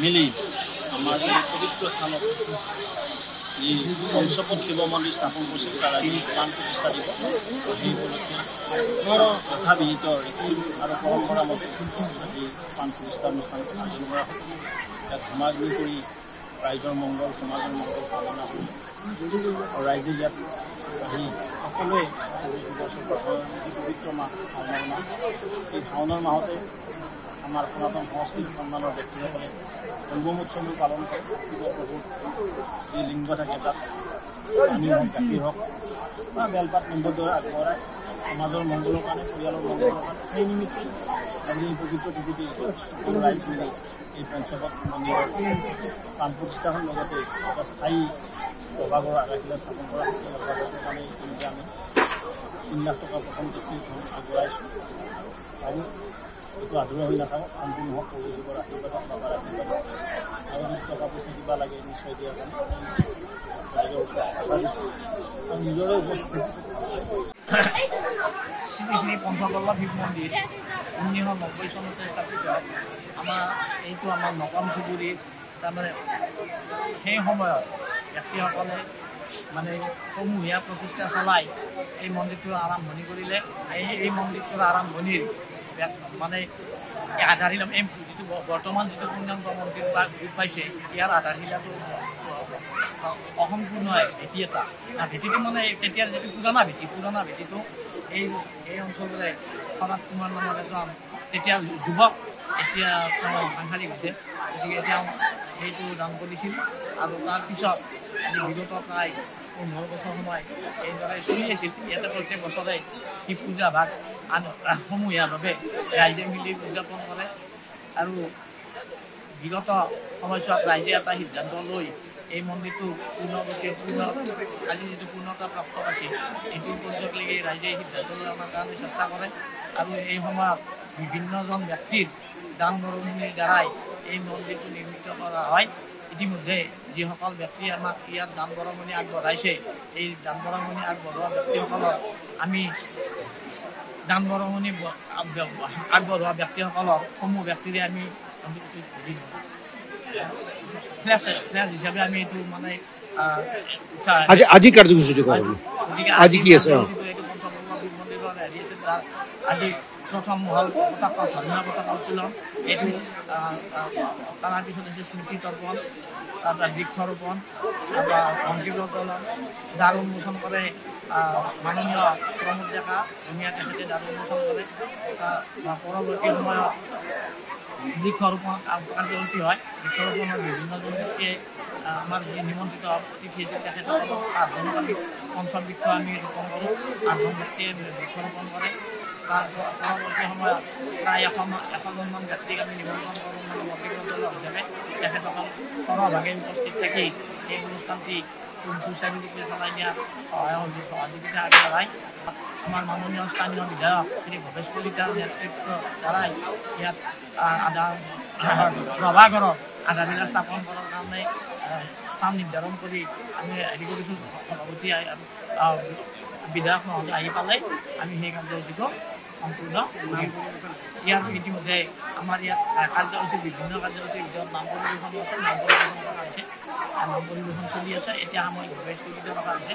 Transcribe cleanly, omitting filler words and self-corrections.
মিলি আমাৰ এই পবিত্ৰ স্থানত যি পঞ্চপদ শিৱ মন্দিৰ স্থাপন কৰিছিল তাৰ আজি প্ৰাণ প্ৰতিষ্ঠা দিব। সেই উপলক্ষে যথাবিহিত ৰীতি আৰু পৰম্পৰা মতে আজি প্ৰাণ প্ৰতিষ্ঠা অনুষ্ঠান আয়োজন কৰা হ'ল। ইয়াত ধৰ্মাগ্নি কৰি ৰাইজৰ মংগল সমাজৰ মংগল কামনা কৰি ৰাইজে ইয়াত আহি সকলোৱে পবিত্ৰ মাহ শাওণৰ মাহ, এই শাওণৰ মাহতে আমাৰ সনাতন সংস্কৃতি সন্মানৰ ব্যক্তিসকলে ব্ৰহ্মোৎসৱো পালন কৰে। শিৱপ্ৰভুৰ যি লিংগ থাকে তাত পানী হওক গাখীৰ হওক বা বেলপাত নিম্বদৰে আগবঢ়াই সমাজৰ মংগলৰ কাৰণে পৰিয়ালৰ মংগলৰ কাৰণে সেই নিমিত্তে আজি এই পবিত্ৰ তিথিতে সকলো ৰাইজ মিলি এই পঞ্চপদ মন্দিৰৰ প্ৰাণ প্ৰতিষ্ঠা হ'ল। লগতে এটা স্থায়ী প্ৰভাৱৰ আধাৰশিলা স্থাপন কৰা হ'ল। এই প্ৰভাৱৰ কাৰণে ইতিমধ্যে আমি 3 লাখ টকা প্ৰথম কিস্তি ধন আগবঢ়াইছোঁ আৰু এইটো আধৰুৱা হৈ নাথাকক, সম্পূৰ্ণ হওক। প্ৰভু শিৱৰ আশীৰ্বাদক বাবাৰ আশীৰ্বাদক আৰু যদি টকা পইচা কিবা লাগে নিশ্চয় দিয়াৰ কাৰণে ৰাইজৰ ওচৰত আশা দিছোঁ আৰু নিজৰে উপস্থিত শ্ৰী শ্ৰী পঞ্চপল্লৱ শিৱ মন্দিৰ 1990 চনতে স্থাপিত। আমাৰ এইটো আমাৰ নকম চুবুৰীত তাৰমানে সেই সময়ত ব্যক্তিসকলে মানে সমূহীয়া প্ৰচেষ্টা চলাই এই মন্দিৰটোৰ আৰম্ভণি কৰিলে। এই মন্দিৰটোৰ আৰম্ভণিৰ মানে আধাৰশিলা এই যিটো বৰ্তমান যিটো পূৰ্ণাংগ মন্দিৰ বা ৰূপ পাইছে ইয়াৰ আধাৰশিলাটো অসম্পূৰ্ণ ভেটি এটা। ভেটিটো মানে তেতিয়াৰ যিটো পুৰণা ভেটিটো এই অঞ্চলৰে খনাত কুমাৰ নামৰ এজন তেতিয়া যুৱক, এতিয়া তেওঁ সাংসাৰিক হৈছে, গতিকে তেওঁ সেইটো দান কৰিছিল। আৰু তাৰপিছত আজি বিগত প্ৰায় 15 বছৰ সময় এইদৰে চলি আছিল। ইয়াতে প্ৰত্যেক বছৰে শিৱ পূজা ভাগ সমূহীয়াভাৱে ৰাইজে মিলি উদযাপন কৰে। আৰু বিগত সময়ছোৱাত ৰাইজে এটা সিদ্ধান্ত লৈ এই মন্দিৰটো আজি যিটো পূৰ্ণতা প্ৰাপ্ত আছিল এইটো পৰ্যায়লৈকে ৰাইজে সিদ্ধান্ত লৈ অনাৰ কাৰণে চেষ্টা কৰে। আৰু এই সময়ত বিভিন্নজন ব্যক্তিৰ দান বৰঙণিৰ দ্বাৰাই এই মন্দিৰটো নিৰ্মিত কৰা হয়। ইতিমধ্যে যিসকল ব্যক্তিয়ে আমাক ইয়াত দান বৰঙণি আগবঢ়াইছে, এই দান বৰঙণি আগবঢ়োৱা ব্যক্তিসকলক আমি দান বৰঙণি আগবঢ়োৱা ব্যক্তিসকলক সমূহ ব্যক্তিৰে আমি ফ্লেছ হিচাপে আমি এইটো মানে আজি কাৰ্যসূচীটো গতিকে আজি কি আছে? এইটো পঞ্চপল্লৱ শিৱ মন্দিৰৰ হেৰি আছে। তাৰ আজি প্ৰথম হ'ল পতাকা ধৰ্মীয় পতাকা উত্তোলন। এইটো তাৰ পিছত হৈছে স্মৃতি তৰ্পণ, তাৰপৰা বৃক্ষৰোপণ, তাৰপৰা বন্তি প্ৰজ্বলন, দ্বাৰ উন্মোচন কৰে মাননীয় প্ৰমোদ ডেকা ধুনীয়া তেখেতে দ্বাৰ উন্মোচন কৰে। পৰৱৰ্তী সময়ত বৃক্ষৰোপণ কাৰ্যসূচী হয়। বৃক্ষৰোপণৰ বিভিন্নজন ব্যক্তিয়ে আমাৰ যি নিমন্ত্ৰিত অতিথি আছিল তেখেতসকলক 5জনক আমি পঞ্চবৃক্ষ আমি ৰোপণ কৰোঁ। 5জন ব্যক্তিয়ে বৃক্ষৰোপণ কৰে। তাৰ পৰৱৰ্তী সময়ত প্ৰায় 100জনমান ব্যক্তিক আমি নিমন্ত্ৰণ কৰোঁ মানে বন্তি প্ৰজ্বলন হিচাপে। তেখেতসকল সৰহভাগে উপস্থিত থাকি এই অনুষ্ঠানটি সুচাৰুৰূপে চলাই নিয়াত সহযোগিতা আগবঢ়ায়। আমাৰ মাননীয় স্থানীয় বিধায়ক শ্ৰী ভৱেশ কলিতাৰ নেতৃত্বৰ দ্বাৰাই ইয়াত ৰভাঘৰত আধাৰশিলা স্থাপন কৰাৰ কাৰণে স্থান নিৰ্ধাৰণ কৰি আমি হেৰি কৰিছোঁ। সভাপতি বিধায়ক মহোদয় আহি পালে আমি সেই কাৰ্যসূচীটো সম্পূৰ্ণ কৰিম। ইয়াৰ ইতিমধ্যে আমাৰ ইয়াত কাৰ্যসূচী বিভিন্ন কাৰ্যসূচীৰ ভিতৰত নাম পৰিৱেশন আছে, নাম পৰিৱেশন কৰা হৈছে, নাম পৰিৱেশন চলি আছে। এতিয়া সাময়িকভাৱে স্থগিত ৰখা হৈছে।